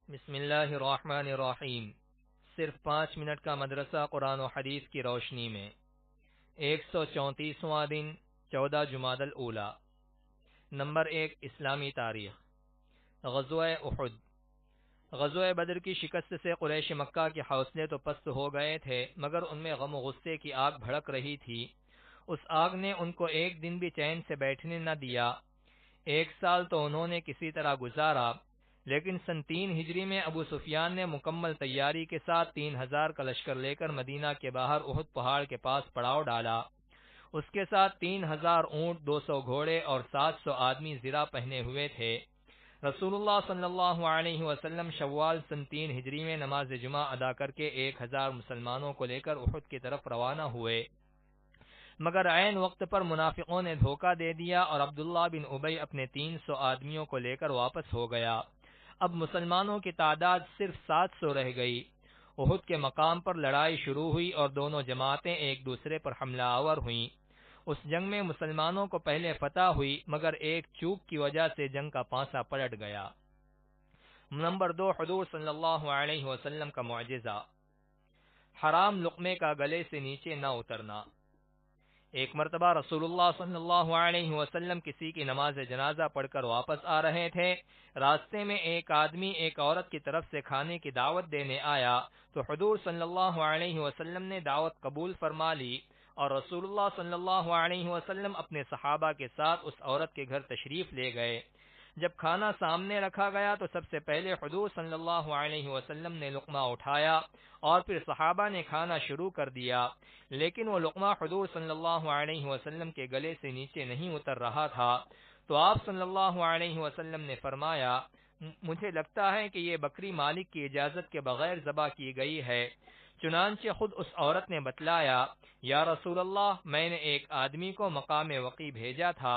بسم اللہ الرحمن الرحیم۔ صرف 5 منٹ کا مدرسہ قرآن و حدیث کی روشنی میں 134واں دن 14 جمادی الاولیٰ۔ نمبر 1، اسلامی تاریخ۔ غزوہ احد۔ غزوہ بدر کی شکست سے قریش مکہ کے حوصلے تو پست ہو گئے تھے، مگر ان میں غم و غصے کی آگ بھڑک رہی تھی۔ اس آگ نے ان کو ایک دن بھی چین سے بیٹھنے نہ دیا۔ 1 سال تو انہوں نے کسی طرح گزارا، لیکن سن 3 ہجری میں ابو سفیان نے مکمل تیاری کے ساتھ 3000 کا لشکر لے کر مدینہ کے باہر احد پہاڑ کے پاس پڑاؤ ڈالا۔ اس کے ساتھ 3000 اونٹ، 200 گھوڑے اور 700 آدمی زرہ پہنے ہوئے تھے۔ رسول اللہ صلی اللہ علیہ وسلم شوال سن 3 ہجری میں نماز جمعہ ادا کر کے 1000 مسلمانوں کو لے کر احد کی طرف روانہ ہوئے، مگر عین وقت پر منافقوں نے دھوکہ دے دیا اور عبداللہ بن ابی اپنے 300 آدمیوں کو لے کر واپس ہو گیا۔ اب مسلمانوں کی تعداد صرف 700 رہ گئی۔ احد کے مقام پر لڑائی شروع ہوئی اور دونوں جماعتیں ایک دوسرے پر حملہ آور ہوئیں۔ اس جنگ میں مسلمانوں کو پہلے فتح ہوئی، مگر ایک چوک کی وجہ سے جنگ کا پانسا پلٹ گیا۔ نمبر 2، حضور صلی اللہ علیہ وسلم کا معجزہ۔ حرام لقمے کا گلے سے نیچے نہ اترنا۔ ایک مرتبہ رسول اللہ صلی اللہ علیہ وسلم کسی کی نماز جنازہ پڑھ کر واپس آ رہے تھے۔ راستے میں ایک آدمی ایک عورت کی طرف سے کھانے کی دعوت دینے آیا تو حضور صلی اللہ علیہ وسلم نے دعوت قبول فرما لی اور رسول اللہ صلی اللہ علیہ وسلم اپنے صحابہ کے ساتھ اس عورت کے گھر تشریف لے گئے۔ جب کھانا سامنے رکھا گیا تو سب سے پہلے حضور صلی اللہ علیہ وسلم نے لقمہ اٹھایا اور پھر صحابہ نے کھانا شروع کر دیا، لیکن وہ لقمہ حضور صلی اللہ علیہ وسلم کے گلے سے نیچے نہیں اتر رہا تھا، تو آپ صلی اللہ علیہ وسلم نے فرمایا، مجھے لگتا ہے کہ یہ بکری مالک کی اجازت کے بغیر ذبح کی گئی ہے۔ چنانچہ خود اس عورت نے بتلایا، یا رسول اللہ، میں نے ایک آدمی کو مقام وقی بھیجا تھا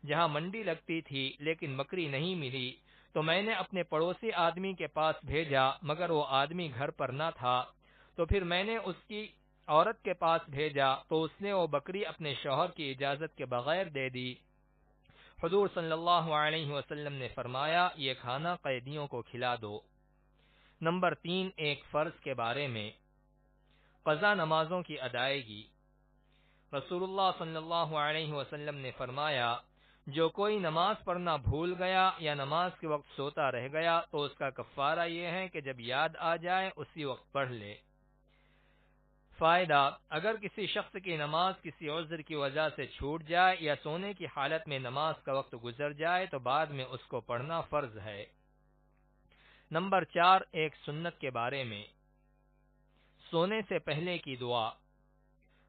جہاں منڈی لگتی تھی، لیکن بکری نہیں ملی، تو میں نے اپنے پڑوسی آدمی کے پاس بھیجا، مگر وہ آدمی گھر پر نہ تھا، تو پھر میں نے اس کی عورت کے پاس بھیجا تو اس نے وہ بکری اپنے شوہر کی اجازت کے بغیر دے دی۔ حضور صلی اللہ علیہ وسلم نے فرمایا، یہ کھانا قیدیوں کو کھلا دو۔ نمبر 3، ایک فرض کے بارے میں۔ قضا نمازوں کی ادائیگی۔ رسول اللہ صلی اللہ علیہ وسلم نے فرمایا، جو کوئی نماز پڑھنا بھول گیا یا نماز کے وقت سوتا رہ گیا تو اس کا کفارہ یہ ہے کہ جب یاد آ جائے اسی وقت پڑھ لے۔ فائدہ: اگر کسی شخص کی نماز کسی عذر کی وجہ سے چھوٹ جائے یا سونے کی حالت میں نماز کا وقت گزر جائے تو بعد میں اس کو پڑھنا فرض ہے۔ نمبر 4، ایک سنت کے بارے میں۔ سونے سے پہلے کی دعا۔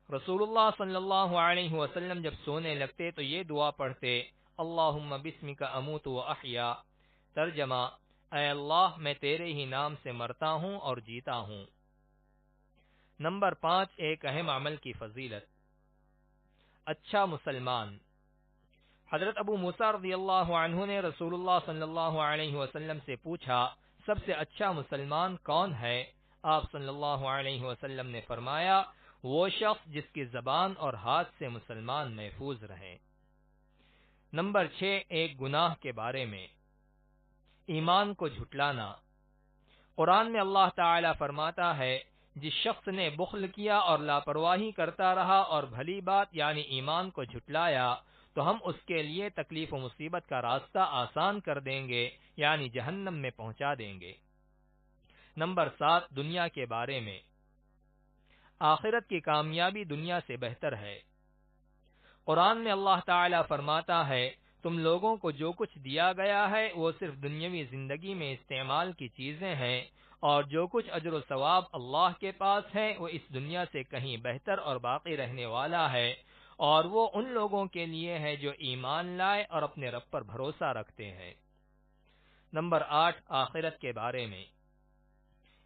رسول اللہ صلی اللہ علیہ وسلم جب سونے لگتے تو یہ دعا پڑھتے، اللہم بسمک اموت و احیا۔ ترجمہ: اے اللہ، میں تیرے ہی نام سے مرتا ہوں اور جیتا ہوں۔ نمبر 5، ایک اہم عمل کی فضیلت۔ اچھا مسلمان۔ حضرت ابو موسیٰ رضی اللہ عنہ نے رسول اللہ صلی اللہ علیہ وسلم سے پوچھا، سب سے اچھا مسلمان کون ہے؟ آپ صلی اللہ علیہ وسلم نے فرمایا، وہ شخص جس کی زبان اور ہاتھ سے مسلمان محفوظ رہے۔ نمبر 6، ایک گناہ کے بارے میں۔ ایمان کو جھٹلانا۔ قرآن میں اللہ تعالی فرماتا ہے، جس شخص نے بخل کیا اور لاپرواہی کرتا رہا اور بھلی بات یعنی ایمان کو جھٹلایا تو ہم اس کے لیے تکلیف و مصیبت کا راستہ آسان کر دیں گے، یعنی جہنم میں پہنچا دیں گے۔ نمبر 7، دنیا کے بارے میں۔ آخرت کی کامیابی دنیا سے بہتر ہے۔ قرآن میں اللہ تعالی فرماتا ہے، تم لوگوں کو جو کچھ دیا گیا ہے وہ صرف دنیاوی زندگی میں استعمال کی چیزیں ہیں، اور جو کچھ اجر و ثواب اللہ کے پاس ہے وہ اس دنیا سے کہیں بہتر اور باقی رہنے والا ہے، اور وہ ان لوگوں کے لیے ہے جو ایمان لائے اور اپنے رب پر بھروسہ رکھتے ہیں۔ نمبر 8، آخرت کے بارے میں۔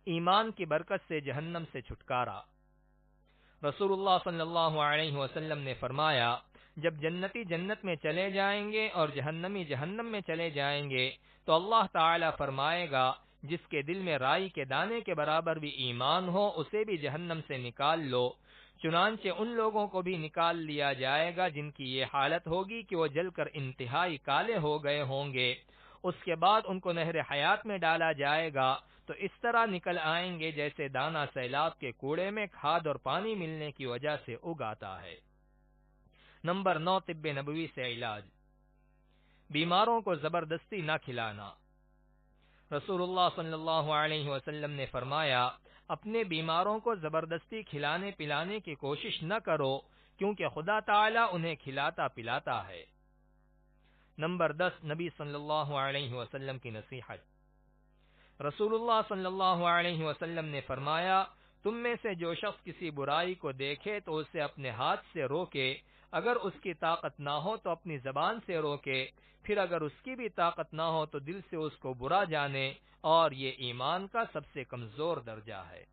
ایمان کی برکت سے جہنم سے چھٹکارا۔ رسول اللہ صلی اللہ علیہ وسلم نے فرمایا، جب جنتی جنت میں چلے جائیں گے اور جہنمی جہنم میں چلے جائیں گے تو اللہ تعالی فرمائے گا، جس کے دل میں رائی کے دانے کے برابر بھی ایمان ہو اسے بھی جہنم سے نکال لو۔ چنانچہ ان لوگوں کو بھی نکال لیا جائے گا جن کی یہ حالت ہوگی کہ وہ جل کر انتہائی کالے ہو گئے ہوں گے، اس کے بعد ان کو نہر حیات میں ڈالا جائے گا تو اس طرح نکل آئیں گے جیسے دانہ سیلاب کے کوڑے میں کھاد اور پانی ملنے کی وجہ سے اگاتا ہے۔ نمبر 9، طب نبوی سے علاج۔ بیماروں کو زبردستی نہ کھلانا۔ رسول اللہ صلی اللہ علیہ وسلم نے فرمایا، اپنے بیماروں کو زبردستی کھلانے پلانے کی کوشش نہ کرو، کیونکہ خدا تعالی انہیں کھلاتا پلاتا ہے۔ نمبر 10، نبی صلی اللہ علیہ وسلم کی نصیحت۔ رسول اللہ صلی اللہ علیہ وسلم نے فرمایا، تم میں سے جو شخص کسی برائی کو دیکھے تو اسے اپنے ہاتھ سے روکے، اگر اس کی طاقت نہ ہو تو اپنی زبان سے روکے، پھر اگر اس کی بھی طاقت نہ ہو تو دل سے اس کو برا جانے، اور یہ ایمان کا سب سے کمزور درجہ ہے۔